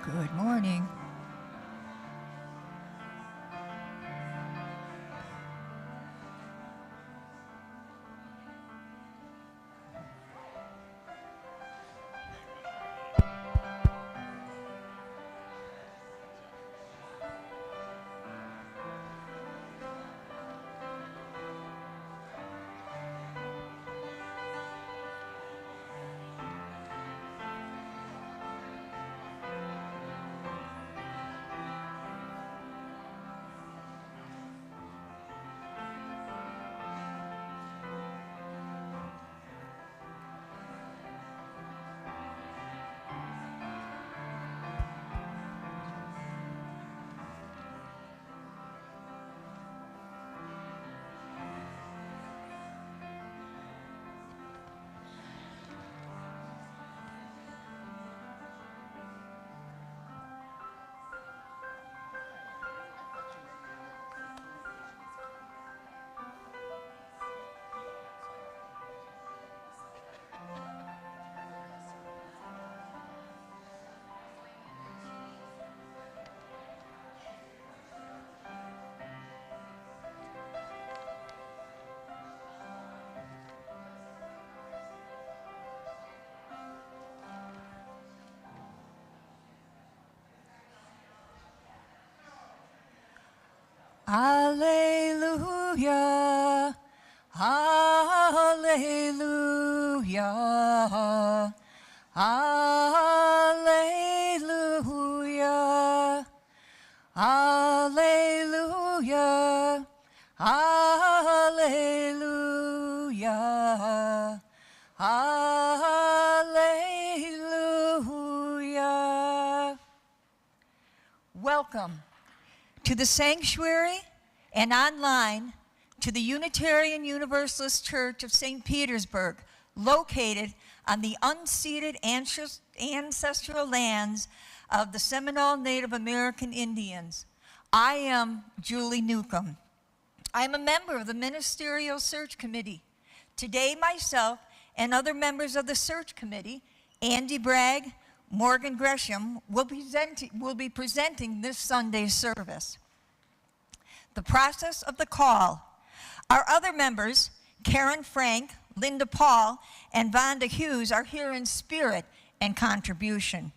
Good morning. Hallelujah, hallelujah, hallelujah, hallelujah, hallelujah, hallelujah. Welcome to the sanctuary and online to the Unitarian Universalist Church of St. Petersburg, located on the unceded ancestral lands of the Seminole Native American Indians. I am Julie Newcomb. I am a member of the Ministerial Search Committee. Today, myself and other members of the Search Committee, Andy Bragg, Morgan Gresham, will be presenting this Sunday's service. The process of the call. Our other members, Karen Frank, Linda Paul, and Vonda Hughes, are here in spirit and contribution.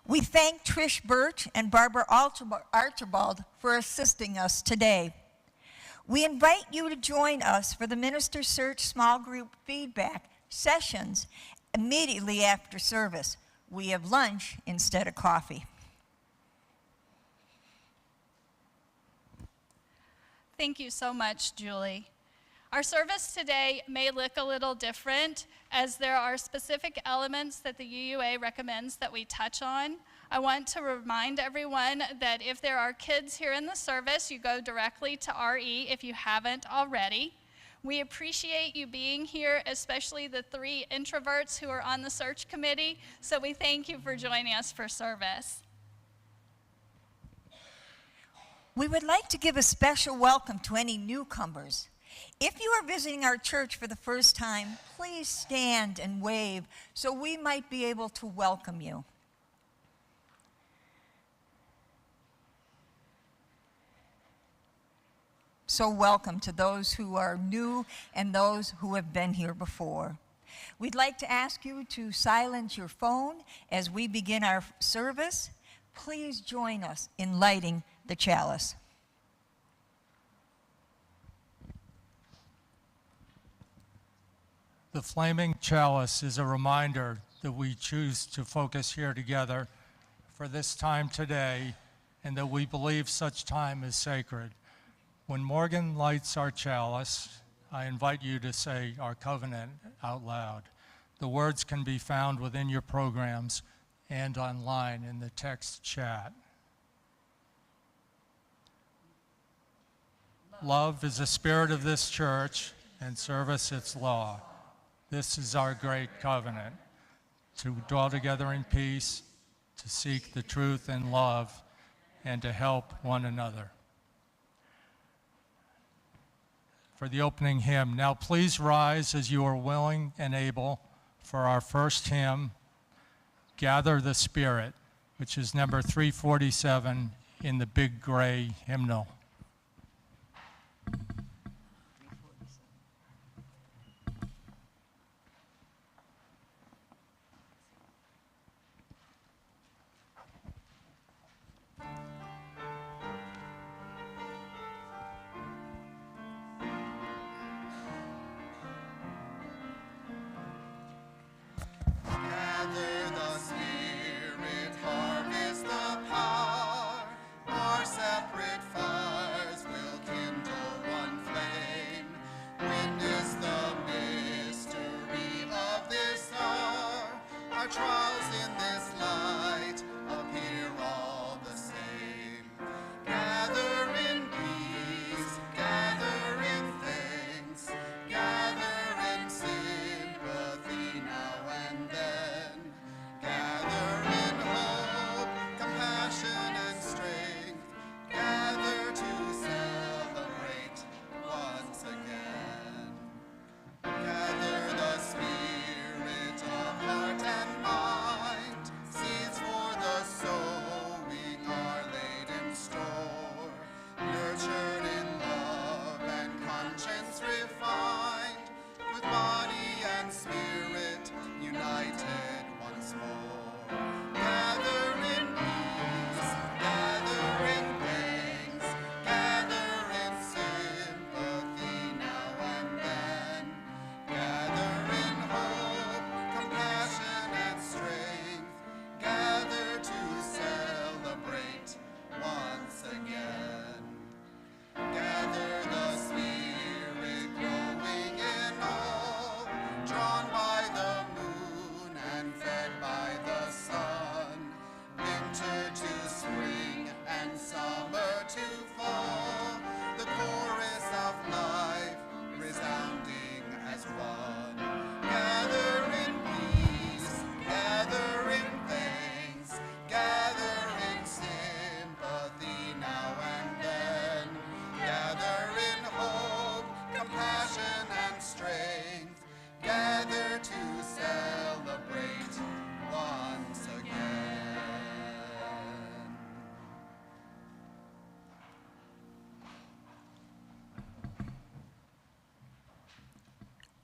We thank Trish Birch and Barbara Archibald for assisting us today. We invite you to join us for the Minister Search Small Group Feedback sessions immediately after service. We have lunch instead of coffee. Thank you so much, Julie. Our service today may look a little different as there are specific elements that the UUA recommends that we touch on. I want to remind everyone that if there are kids here in the service, you go directly to RE if you haven't already. We appreciate you being here, especially the 3 introverts who are on the search committee, so we thank you for joining us for service. We would like to give a special welcome to any newcomers. If you are visiting our church for the first time, please stand and wave so we might be able to welcome you. So welcome to those who are new and those who have been here before. We'd like to ask you to silence your phone as we begin our service. Please join us in lighting the chalice. The flaming chalice is a reminder that we choose to focus here together for this time today, and that we believe such time is sacred. When Morgan lights our chalice, I invite you to say our covenant out loud. The words can be found within your programs and online in the text chat. Love is the spirit of this church, and service its law. This is our great covenant, to dwell together in peace, to seek the truth in love, and to help one another. For the opening hymn, now please rise as you are willing and able for our first hymn, Gather the Spirit, which is number 347 in the big gray hymnal.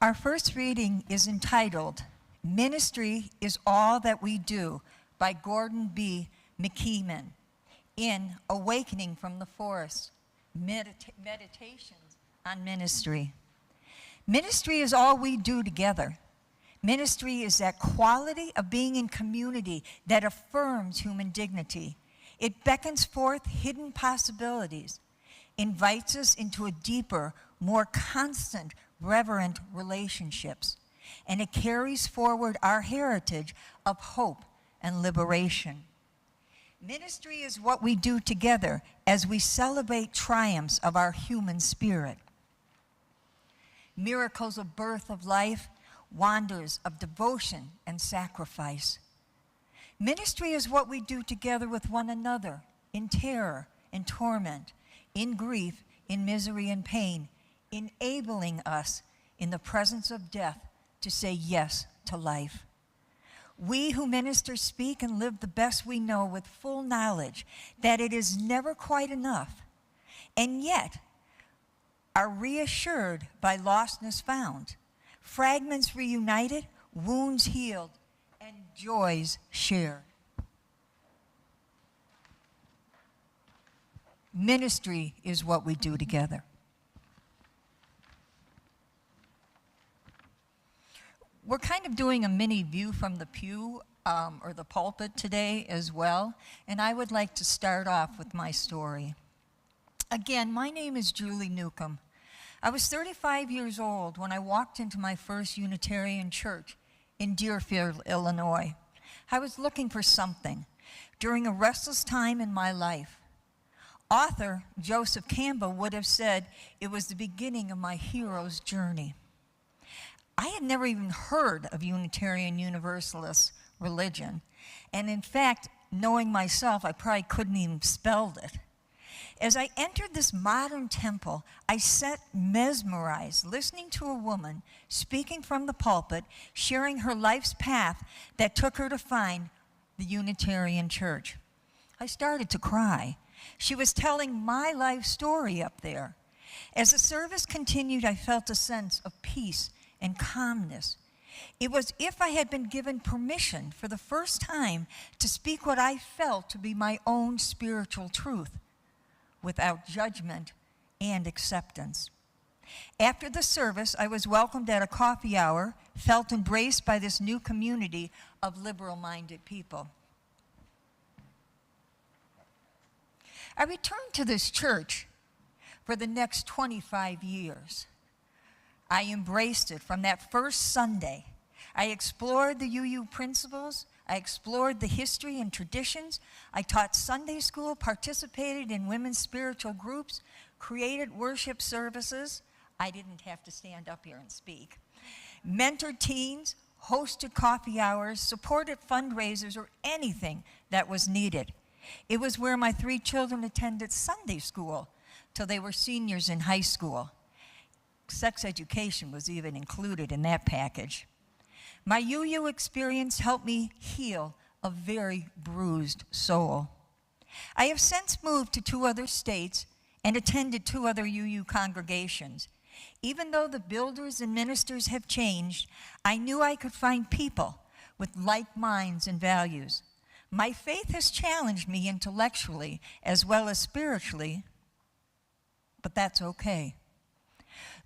Our first reading is entitled, Ministry is All That We Do by Gordon B. McKeeman in Awakening from the Forest, Meditations on Ministry. Ministry is all we do together. Ministry is that quality of being in community that affirms human dignity. It beckons forth hidden possibilities, invites us into a deeper, more constant, reverent relationships, and it carries forward our heritage of hope and liberation. Ministry is what we do together as we celebrate triumphs of our human spirit. Miracles of birth of life, wonders of devotion and sacrifice. Ministry is what we do together with one another in terror and torment, in grief, in misery and pain, enabling us in the presence of death to say yes to life. We who minister speak and live the best we know with full knowledge that it is never quite enough, and yet are reassured by lostness found, fragments reunited, wounds healed, and joys shared. Ministry is what we do together. We're kind of doing a mini view from the pew or the pulpit today as well, and I would like to start off with my story. Again, my name is Julie Newcomb. I was 35 years old when I walked into my first Unitarian church in Deerfield, Illinois. I was looking for something during a restless time in my life. Author Joseph Campbell would have said it was the beginning of my hero's journey. I had never even heard of Unitarian Universalist religion, and in fact, knowing myself, I probably couldn't even spell it. As I entered this modern temple, I sat mesmerized, listening to a woman speaking from the pulpit, sharing her life's path that took her to find the Unitarian Church. I started to cry. She was telling my life story up there. As the service continued, I felt a sense of peace and calmness. It was as if I had been given permission for the first time to speak what I felt to be my own spiritual truth, without judgment and acceptance. After the service, I was welcomed at a coffee hour, felt embraced by this new community of liberal-minded people. I returned to this church for the next 25 years. I embraced it from that first Sunday. I explored the UU principles. I explored the history and traditions. I taught Sunday school, participated in women's spiritual groups, created worship services. I didn't have to stand up here and speak. Mentored teens, hosted coffee hours, supported fundraisers, or anything that was needed. It was where my 3 children attended Sunday school till they were seniors in high school. Sex education was even included in that package. My UU experience helped me heal a very bruised soul. I have since moved to 2 other states and attended 2 other UU congregations. Even though the builders and ministers have changed, I knew I could find people with like minds and values. My faith has challenged me intellectually as well as spiritually, but that's okay.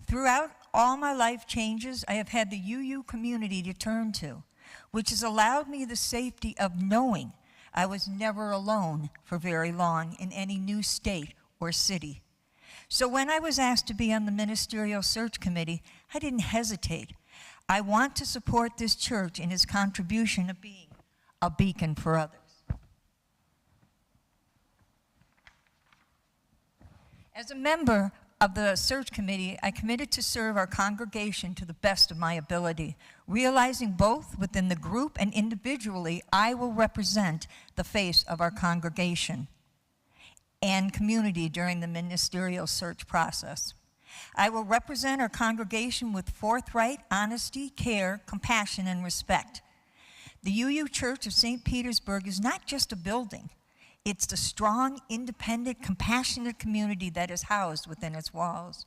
Throughout all my life changes, I have had the UU community to turn to, which has allowed me the safety of knowing I was never alone for very long in any new state or city. So when I was asked to be on the Ministerial Search Committee, I didn't hesitate. I want to support this church in its contribution of being a beacon for others. As a member of the search committee, I committed to serve our congregation to the best of my ability, realizing both within the group and individually, I will represent the face of our congregation and community during the ministerial search process. I will represent our congregation with forthright honesty, care, compassion, and respect. The UU Church of St. Petersburg is not just a building. It's the strong, independent, compassionate community that is housed within its walls.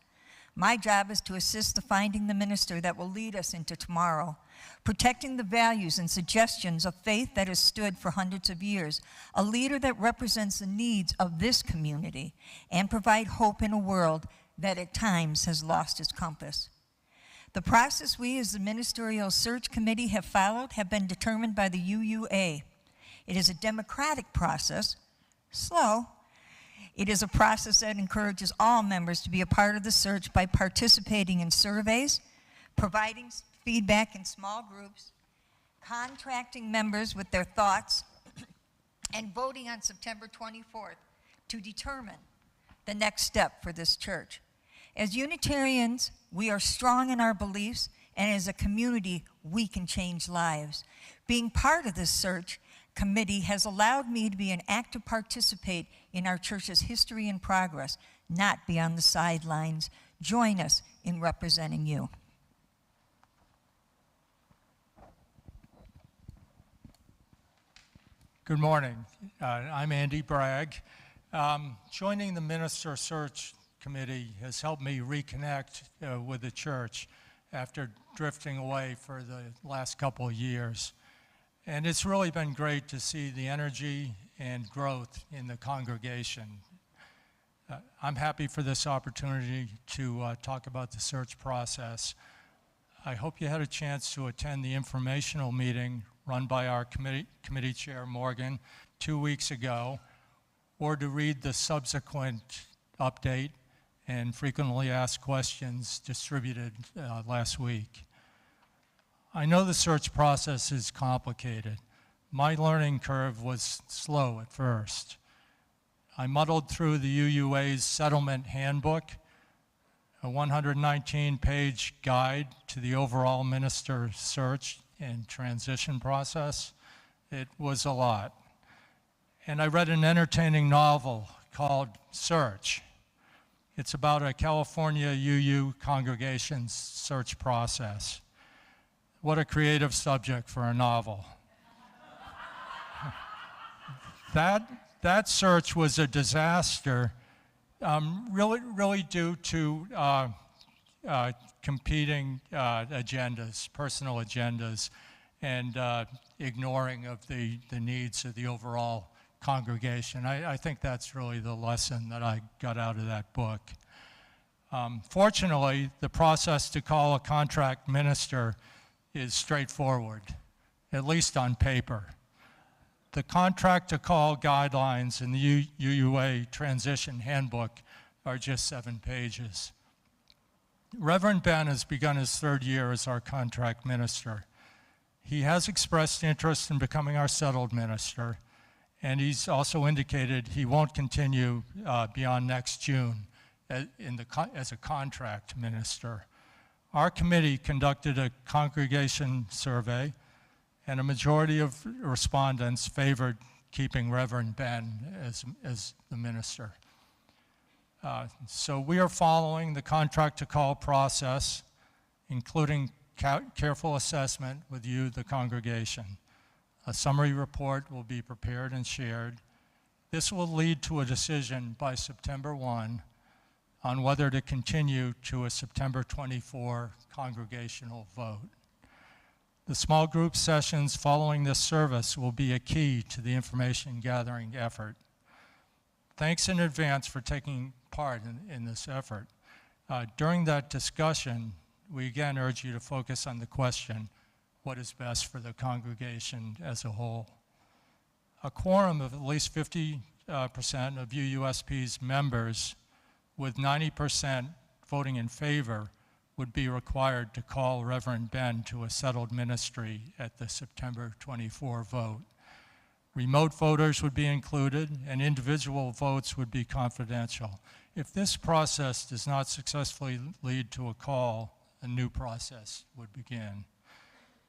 My job is to assist the finding the minister that will lead us into tomorrow, protecting the values and suggestions of faith that has stood for hundreds of years, a leader that represents the needs of this community, and provide hope in a world that at times has lost its compass. The process we as the Ministerial Search Committee have followed have been determined by the UUA. It is a democratic process, slow. It is a process that encourages all members to be a part of the search by participating in surveys, providing feedback in small groups, contracting members with their thoughts, and voting on September 24th to determine the next step for this church. As Unitarians, we are strong in our beliefs, and as a community, we can change lives. Being part of this search committee has allowed me to be an active participant in our church's history and progress, not be on the sidelines. Join us in representing you. Good morning. I'm Andy Bragg. Joining the Minister Search Committee has helped me reconnect with the church after drifting away for the last couple of years. And it's really been great to see the energy and growth in the congregation. I'm happy for this opportunity to talk about the search process. I hope you had a chance to attend the informational meeting run by our committee chair, Morgan, 2 weeks ago, or to read the subsequent update and frequently asked questions distributed last week. I know the search process is complicated. My learning curve was slow at first. I muddled through the UUA's settlement handbook, a 119-page guide to the overall minister search and transition process. It was a lot. And I read an entertaining novel called Search. It's about a California UU congregation's search process. What a creative subject for a novel. That search was a disaster, really due to competing agendas, personal agendas, and ignoring of the needs of the overall congregation. I think that's really the lesson that I got out of that book. Fortunately, the process to call a contract minister is straightforward, at least on paper. The contract to call guidelines in the UUA transition handbook are just 7 pages. Reverend Ben has begun his 3rd year as our contract minister. He has expressed interest in becoming our settled minister, and he's also indicated he won't continue beyond next June as a contract minister. Our committee conducted a congregation survey, and a majority of respondents favored keeping Reverend Ben as the minister. So we are following the contract to call process, including careful assessment with you, the congregation. A summary report will be prepared and shared. This will lead to a decision by September 1 on whether to continue to a September 24 congregational vote. The small group sessions following this service will be a key to the information gathering effort. Thanks in advance for taking part in this effort. During that discussion, we again urge you to focus on the question, what is best for the congregation as a whole? A quorum of at least 50% of UUSP's members, with 90% voting in favor, would be required to call Reverend Ben to a settled ministry at the September 24 vote. Remote voters would be included, and individual votes would be confidential. If this process does not successfully lead to a call, a new process would begin.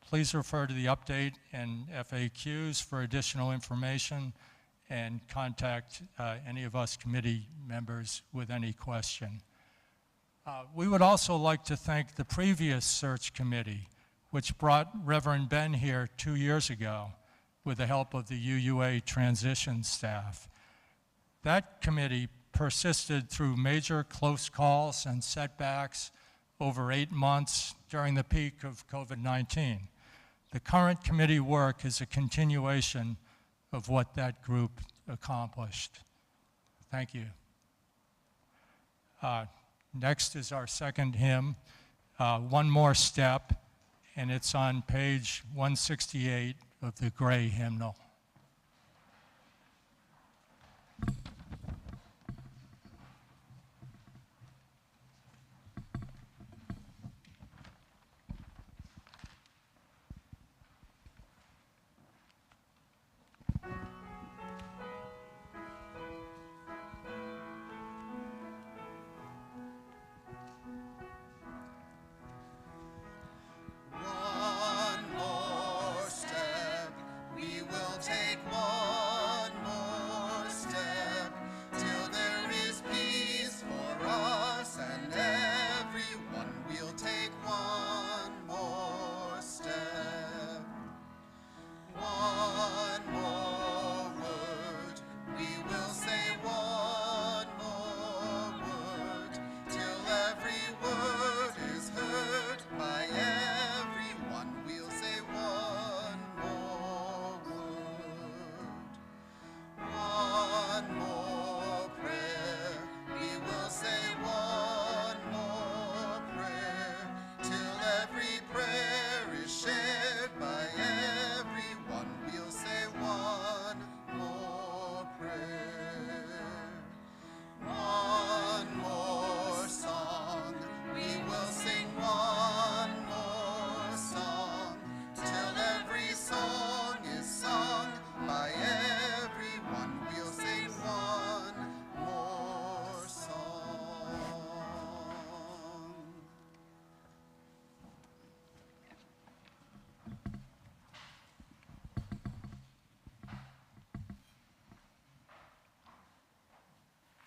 Please refer to the update and FAQs for additional information, and contact any of us committee members with any question. We would also like to thank the previous search committee, which brought Reverend Ben here 2 years ago with the help of the UUA transition staff. That committee persisted through major close calls and setbacks over 8 months during the peak of COVID-19. The current committee work is a continuation of what that group accomplished. Thank you. Next is our second hymn, One More Step, and it's on page 168 of the gray hymnal.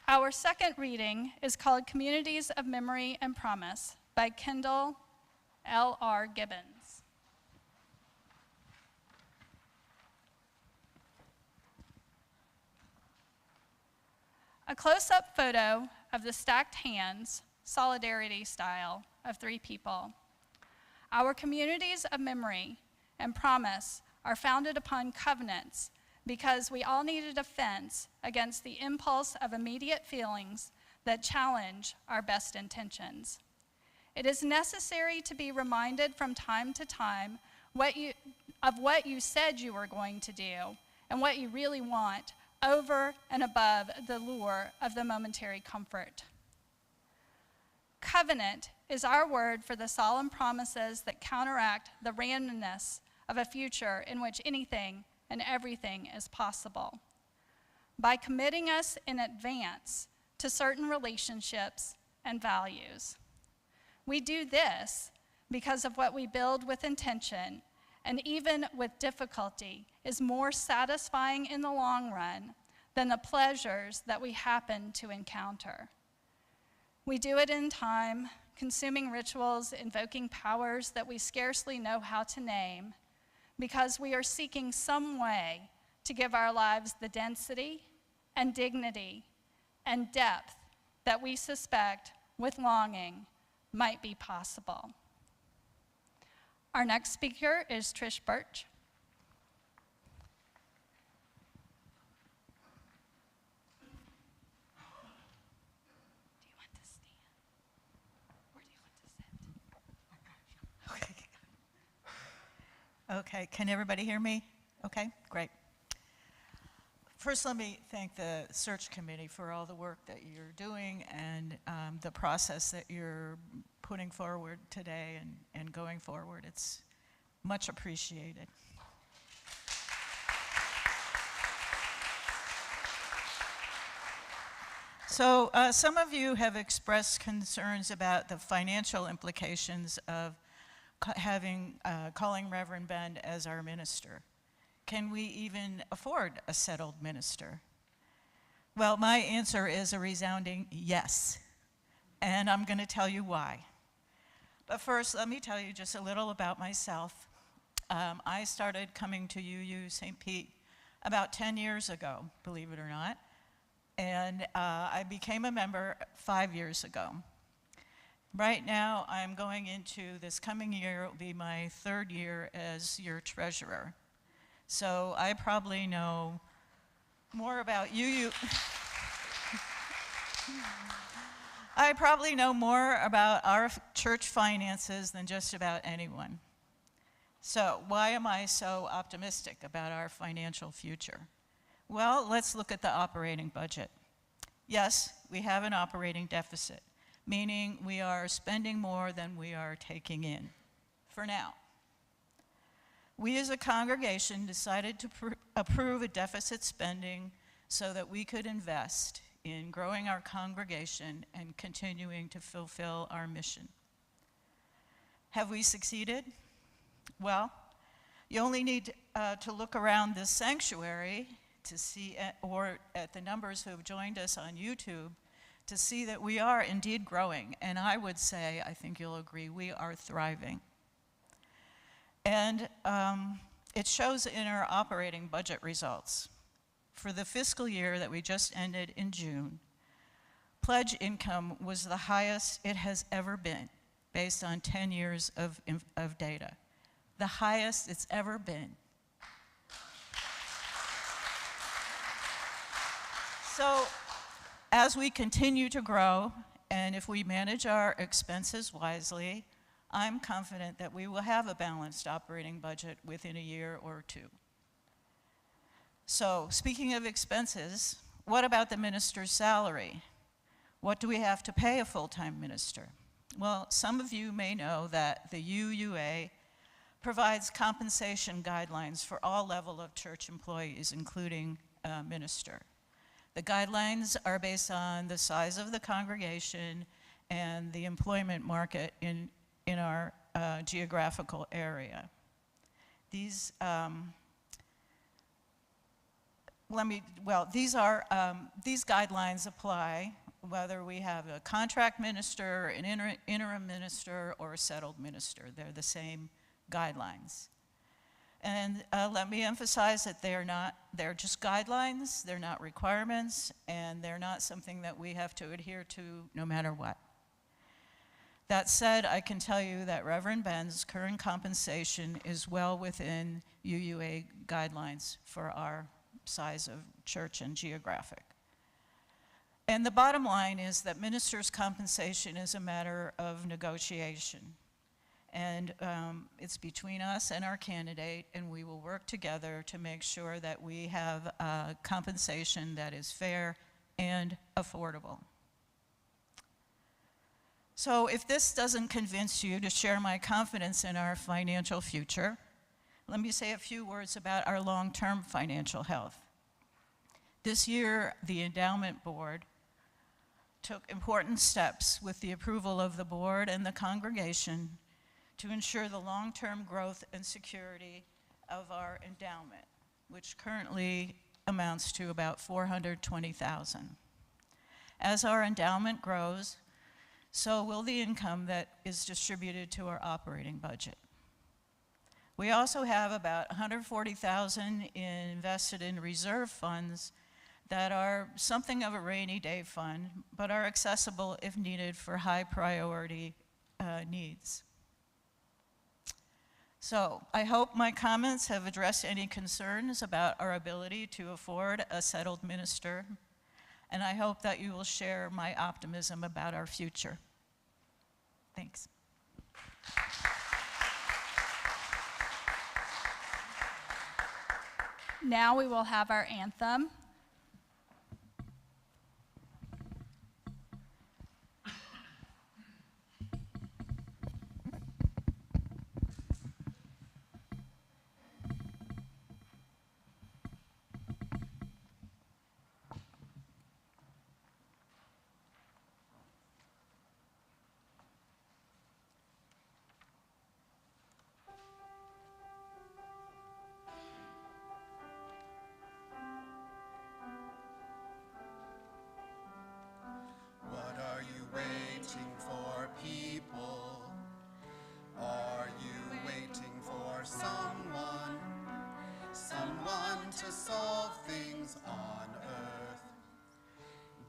Our second reading is called Communities of Memory and Promise by Kendall L.R. Gibbons. A close-up photo of the stacked hands, solidarity style, of 3 people. Our communities of memory and promise are founded upon covenants because we all need a defense against the impulse of immediate feelings that challenge our best intentions. It is necessary to be reminded from time to time of what you said you were going to do and what you really want over and above the lure of the momentary comfort. Covenant is our word for the solemn promises that counteract the randomness of a future in which anything and everything is possible. By committing us in advance to certain relationships and values. We do this because of what we build with intention, and even with difficulty, is more satisfying in the long run than the pleasures that we happen to encounter. We do it in time, consuming rituals, invoking powers that we scarcely know how to name, because we are seeking some way to give our lives the density and dignity and depth that we suspect, with longing, might be possible. Our next speaker is Trish Birch. Do you want to stand? Or do you want to sit? Okay, can everybody hear me? Okay, great. First, let me thank the search committee for all the work that you're doing and the process that you're putting forward today and going forward. It's much appreciated. So some of you have expressed concerns about the financial implications of calling Reverend Ben as our minister. Can we even afford a settled minister? Well, my answer is a resounding yes, and I'm going to tell you why. But first, let me tell you just a little about myself. I started coming to UU St. Pete about 10 years ago, believe it or not, and I became a member 5 years ago. Right now, I'm going into this coming year, it will be my 3rd year as your treasurer. So I probably know more about UU. I probably know more about our church finances than just about anyone. So why am I so optimistic about our financial future? Well, let's look at the operating budget. Yes, we have an operating deficit, meaning we are spending more than we are taking in, for now. We as a congregation decided to approve a deficit spending so that we could invest in growing our congregation and continuing to fulfill our mission. Have we succeeded? Well, you only need to look around this sanctuary to see, or at the numbers who have joined us on YouTube, to see that we are indeed growing. And I would say, I think you'll agree, we are thriving. And it shows in our operating budget results. For the fiscal year that we just ended in June, pledge income was the highest it has ever been, based on 10 years of data. The highest it's ever been. So, as we continue to grow, and if we manage our expenses wisely, I'm confident that we will have a balanced operating budget within a year or 2. So, speaking of expenses, what about the minister's salary? What do we have to pay a full-time minister? Well, some of you may know that the UUA provides compensation guidelines for all levels of church employees, including a minister. The guidelines are based on the size of the congregation and the employment market in our geographical area. These these guidelines apply whether we have a contract minister, an interim minister, or a settled minister. They're the same guidelines. And let me emphasize that they're just guidelines, they're not requirements, and they're not something that we have to adhere to no matter what. That said, I can tell you that Reverend Ben's current compensation is well within UUA guidelines for our size of church and geographic. And the bottom line is that ministers' compensation is a matter of negotiation. And it's between us and our candidate, and we will work together to make sure that we have compensation that is fair and affordable. So if this doesn't convince you to share my confidence in our financial future, let me say a few words about our long-term financial health. This year, the Endowment Board took important steps with the approval of the board and the congregation to ensure the long-term growth and security of our endowment, which currently amounts to about $420,000. As our endowment grows, so will the income that is distributed to our operating budget. We also have about $140,000 invested in reserve funds that are something of a rainy day fund, but are accessible if needed for high priority needs. So I hope my comments have addressed any concerns about our ability to afford a settled minister, and I hope that you will share my optimism about our future. Thanks. Now we will have our anthem.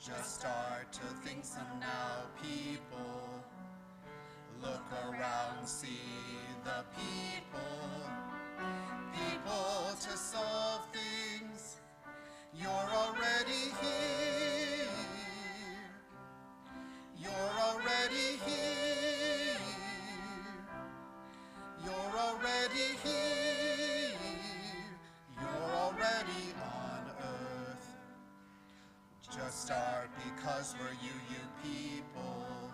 Just start to think some now, people. Look around, see the people. People to solve things. You're already here. You're already here. You're already here. You're already on earth. Just start because we're you people.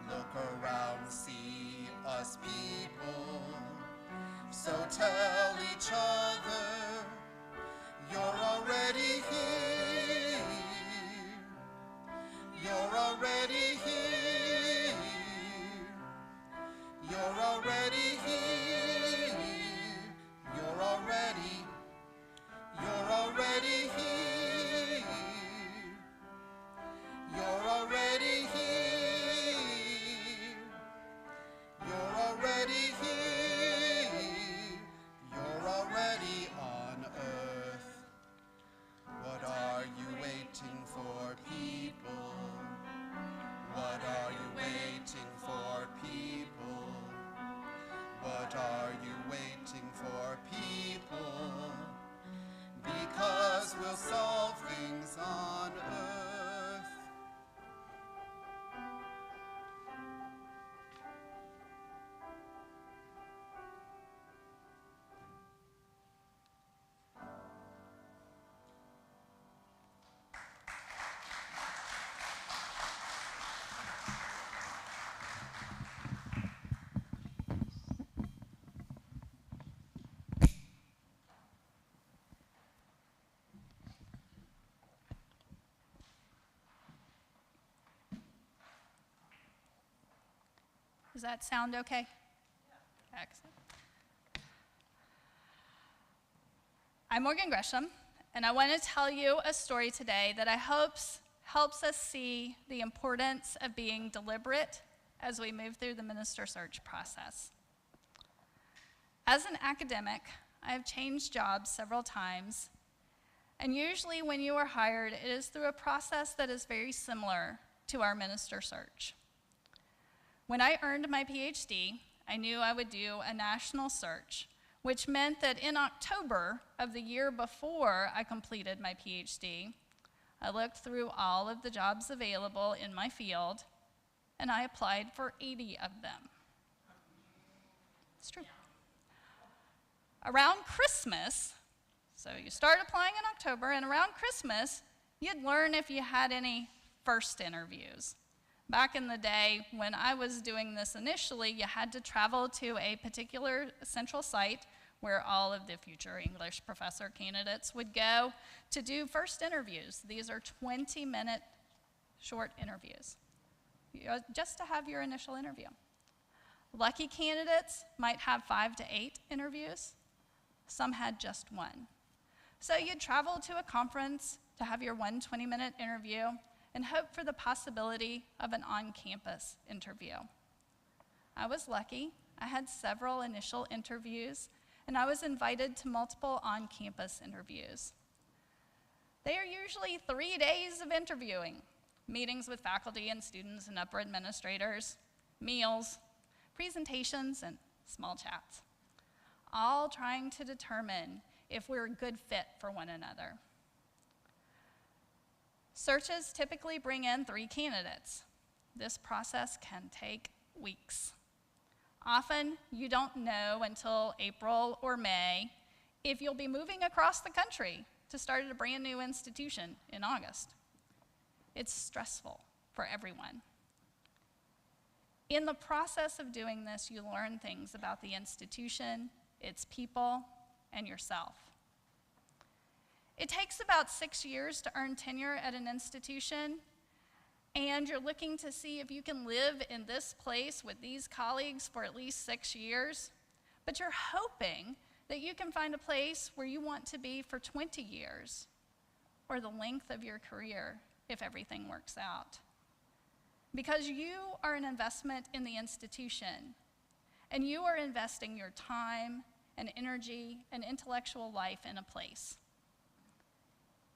Look around, see us people. So tell each other, you're already here. You're already here. You're already here. You're already here. You're already here. You're already here. You're already on earth. What are you waiting for, people? What are you waiting for, people? What are you waiting for, people? Because we'll solve things on earth. Does that sound okay? Yeah. Excellent. I'm Morgan Gresham, and I want to tell you a story today that I hope helps us see the importance of being deliberate as we move through the minister search process. As an academic, I have changed jobs several times, and usually when you are hired, it is through a process that is very similar to our minister search. When I earned my PhD, I knew I would do a national search, which meant that in October of the year before I completed my PhD, I looked through all of the jobs available in my field, and I applied for 80 of them. It's true. Around Christmas, so you start applying in October, and around Christmas, you'd learn if you had any first interviews. Back in the day, when I was doing this initially, you had to travel to a particular central site where all of the future English professor candidates would go to do first interviews. These are 20-minute short interviews, just to have your initial interview. Lucky candidates might have 5 to 8 interviews. Some had just one. So you'd travel to a conference to have your 1 20-minute interview and hope for the possibility of an on-campus interview. I was lucky. I had several initial interviews, and I was invited to multiple on-campus interviews. They are usually 3 days of interviewing, meetings with faculty and students and upper administrators, meals, presentations, and small chats, all trying to determine if we're a good fit for one another. Searches typically bring in 3 candidates. This process can take weeks. Often, you don't know until April or May if you'll be moving across the country to start at a brand new institution in August. It's stressful for everyone. In the process of doing this, you learn things about the institution, its people, and yourself. It takes about 6 years to earn tenure at an institution, and you're looking to see if you can live in this place with these colleagues for at least 6 years, but you're hoping that you can find a place where you want to be for 20 years, or the length of your career if everything works out. Because you are an investment in the institution, and you are investing your time and energy and intellectual life in a place.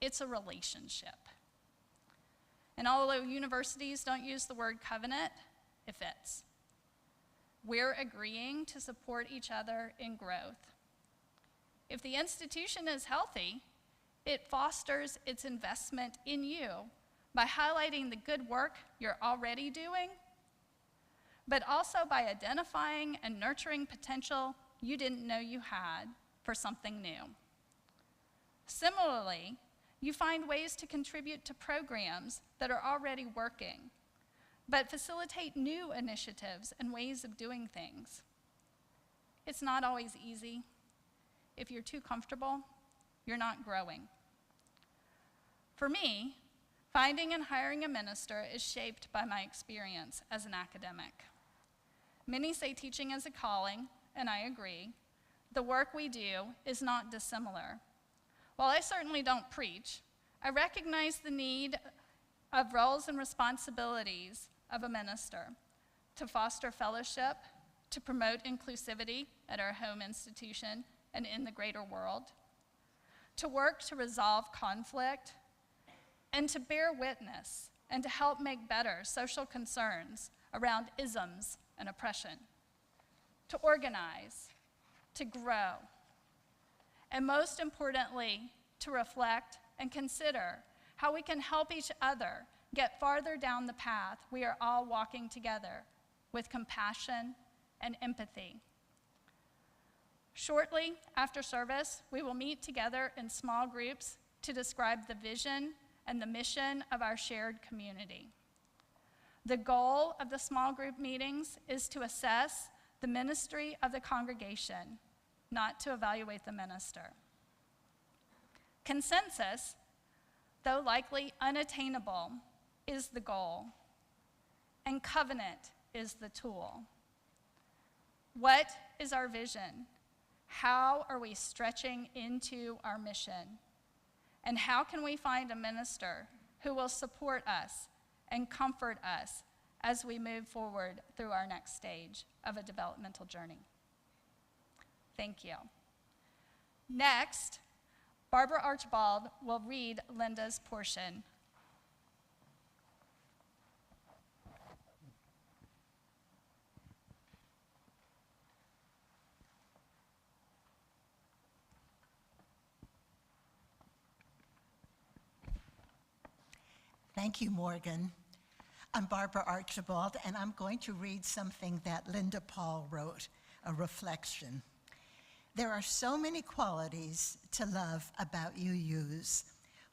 It's a relationship. And although universities don't use the word covenant, it fits. We're agreeing to support each other in growth. If the institution is healthy, it fosters its investment in you by highlighting the good work you're already doing, but also by identifying and nurturing potential you didn't know you had for something new. Similarly, you find ways to contribute to programs that are already working, but facilitate new initiatives and ways of doing things. It's not always easy. If you're too comfortable, you're not growing. For me, finding and hiring a minister is shaped by my experience as an academic. Many say teaching is a calling, and I agree. The work we do is not dissimilar. While I certainly don't preach, I recognize the need of roles and responsibilities of a minister to foster fellowship, to promote inclusivity at our home institution and in the greater world, to work to resolve conflict, and to bear witness and to help make better social concerns around isms and oppression, to organize, to grow, and most importantly, to reflect and consider how we can help each other get farther down the path we are all walking together with compassion and empathy. Shortly after service, we will meet together in small groups to describe the vision and the mission of our shared community. The goal of the small group meetings is to assess the ministry of the congregation, not to evaluate the minister. Consensus, though likely unattainable, is the goal, and covenant is the tool. What is our vision? How are we stretching into our mission? And how can we find a minister who will support us and comfort us as we move forward through our next stage of a developmental journey? Thank you. Next, Barbara Archibald will read Linda's portion. Thank you, Morgan. I'm Barbara Archibald, and I'm going to read something that Linda Paul wrote, a reflection. There are so many qualities to love about UUs.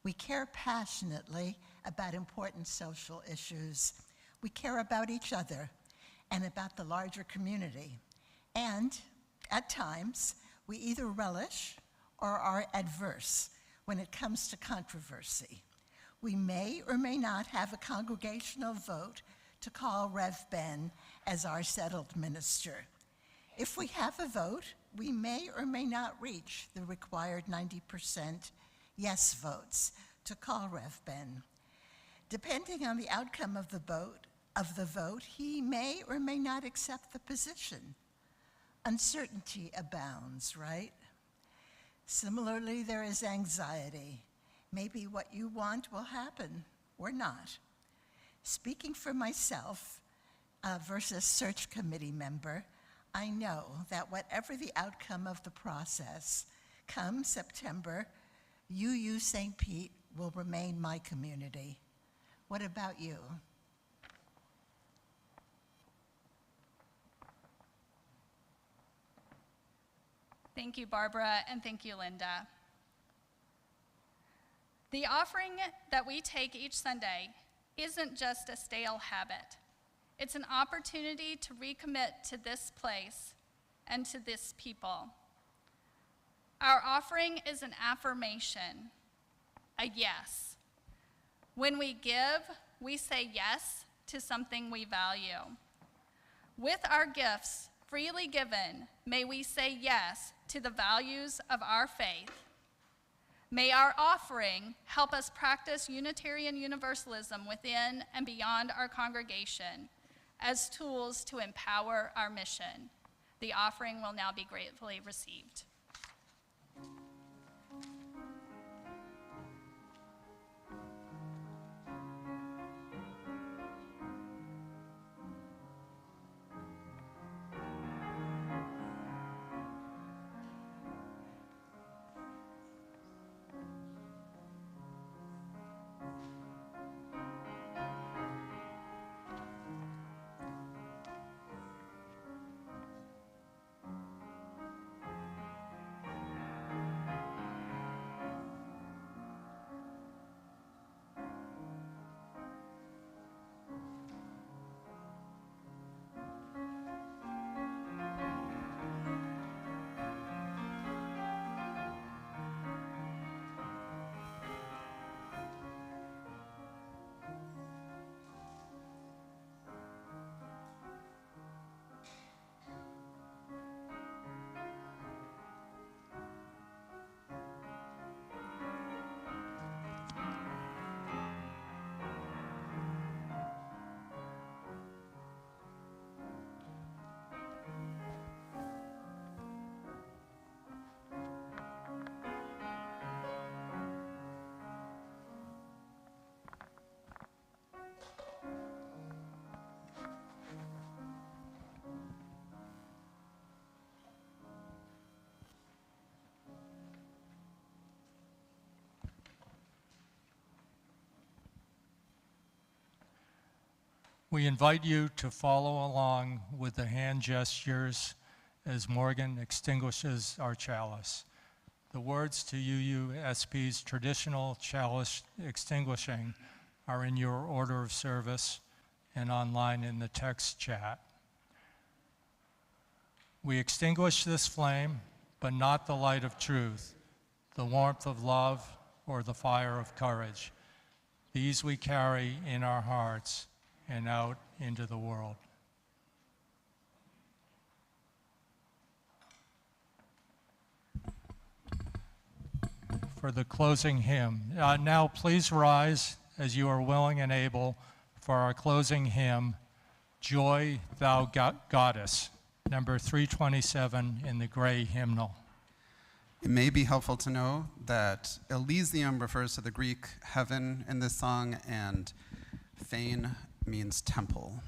We care passionately about important social issues. We care about each other and about the larger community. And at times, we either relish or are adverse when it comes to controversy. We may or may not have a congregational vote to call Rev Ben as our settled minister. If we have a vote, we may or may not reach the required 90% yes votes to call Rev Ben. Depending on the outcome of the vote, he may or may not accept the position. Uncertainty abounds, right? Similarly, there is anxiety. Maybe what you want will happen or not. Speaking for myself, versus search committee member, I know that whatever the outcome of the process, come September, UU St. Pete will remain my community. What about you? Thank you, Barbara, and thank you, Linda. The offering that we take each Sunday isn't just a stale habit. It's an opportunity to recommit to this place and to this people. Our offering is an affirmation, a yes. When we give, we say yes to something we value. With our gifts freely given, may we say yes to the values of our faith. May our offering help us practice Unitarian Universalism within and beyond our congregation as tools to empower our mission. The offering will now be gratefully received. We invite you to follow along with the hand gestures as Morgan extinguishes our chalice. The words to UUSP's traditional chalice extinguishing are in your order of service and online in the text chat. We extinguish this flame, but not the light of truth, the warmth of love, or the fire of courage. These we carry in our hearts and out into the world. For the closing hymn. Now please rise as you are willing and able for our closing hymn, Joy Thou Goddess. number 327 in the gray hymnal. It may be helpful to know that Elysium refers to the Greek heaven in this song, and Thane means temple.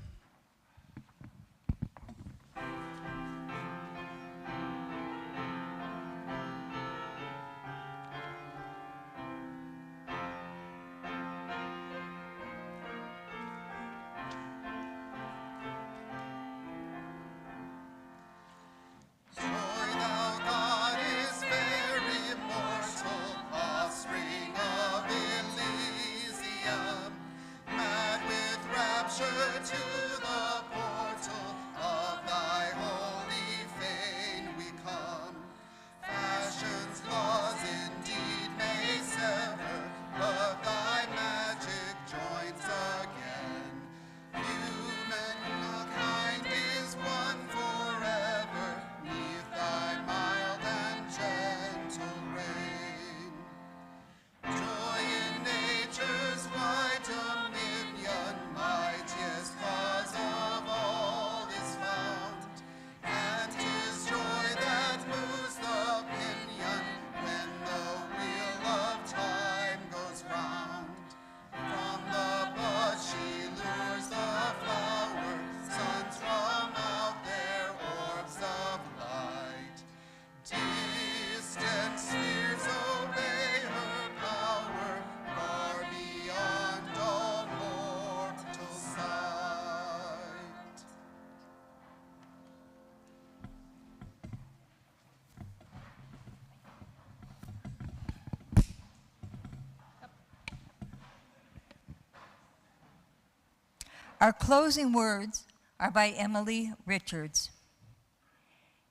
Our closing words are by Emily Richards.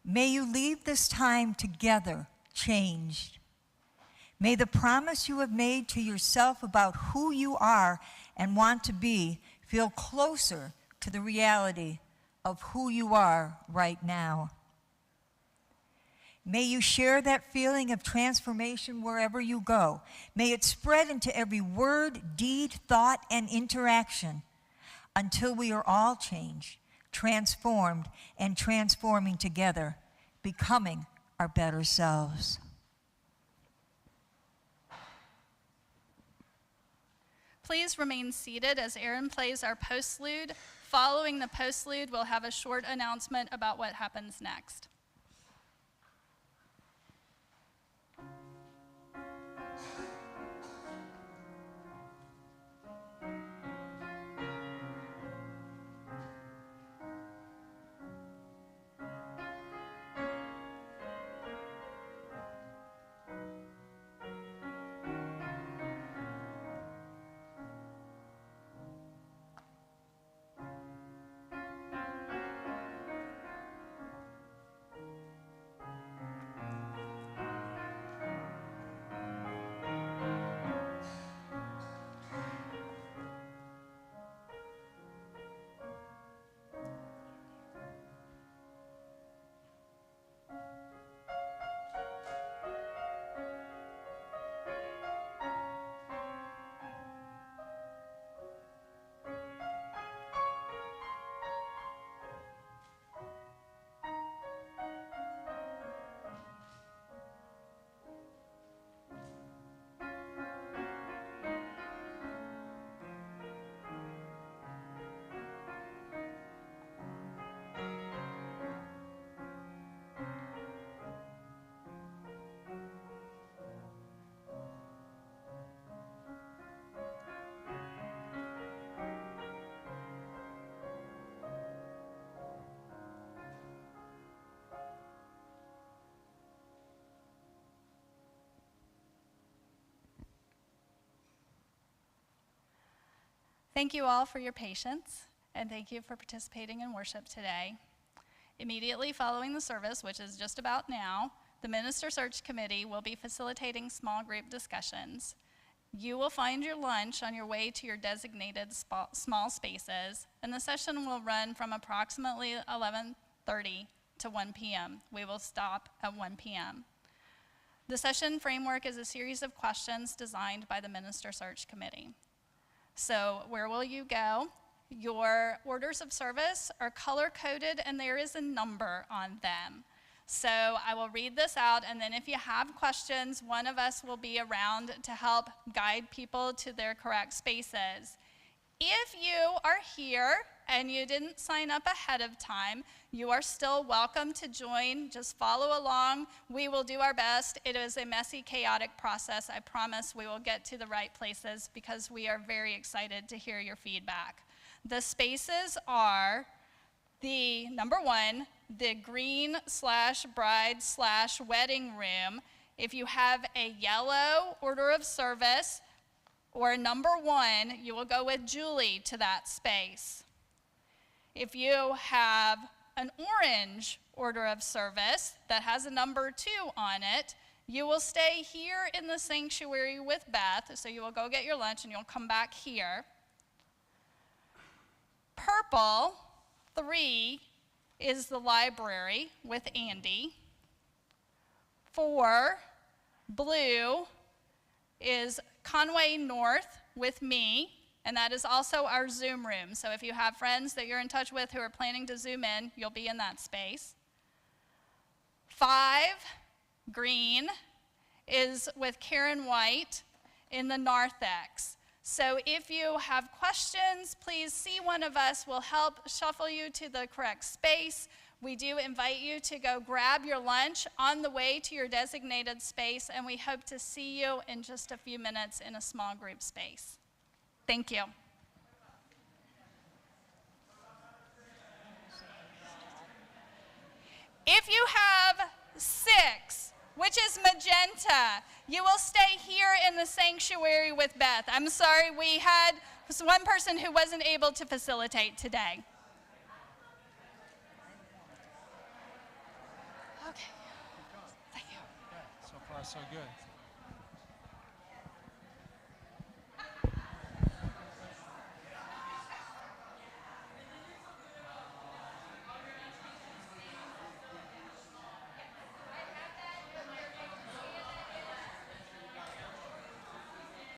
May you leave this time together changed. May the promise you have made to yourself about who you are and want to be feel closer to the reality of who you are right now. May you share that feeling of transformation wherever you go. May it spread into every word, deed, thought, and interaction until we are all changed, transformed, and transforming together, becoming our better selves. Please remain seated as Aaron plays our postlude. Following the postlude, we'll have a short announcement about what happens next. Thank you all for your patience, and thank you for participating in worship today. Immediately following the service, which is just about now, the Minister Search Committee will be facilitating small group discussions. You will find your lunch on your way to your designated small spaces, and the session will run from approximately 11:30 to 1 p.m. We will stop at 1 p.m. The session framework is a series of questions designed by the Minister Search Committee. So where will you go? Your orders of service are color-coded and there is a number on them. So I will read this out, and then if you have questions, one of us will be around to help guide people to their correct spaces. If you are here and you didn't sign up ahead of time, you are still welcome to join. Just follow along. We will do our best. It is a messy, chaotic process. I promise we will get to the right places because we are very excited to hear your feedback. The spaces are the, number one, the green/bride/wedding room. If you have a yellow order of service or number 1, you will go with Julie to that space. If you have an orange order of service that has a number 2 on it, you will stay here in the sanctuary with Beth, so you will go get your lunch and you'll come back here. Purple, 3, is the library with Andy. 4, blue, is Conway North with me, and that is also our Zoom room. So if you have friends that you're in touch with who are planning to Zoom in, you'll be in that space. 5, green, is with Karen White in the narthex. So if you have questions, please see one of us. We'll help shuffle you to the correct space. We do invite you to go grab your lunch on the way to your designated space, and we hope to see you in just a few minutes in a small group space. Thank you. If you have 6, which is magenta, you will stay here in the sanctuary with Beth. I'm sorry, we had one person who wasn't able to facilitate today. Okay. Thank you. So far, so good.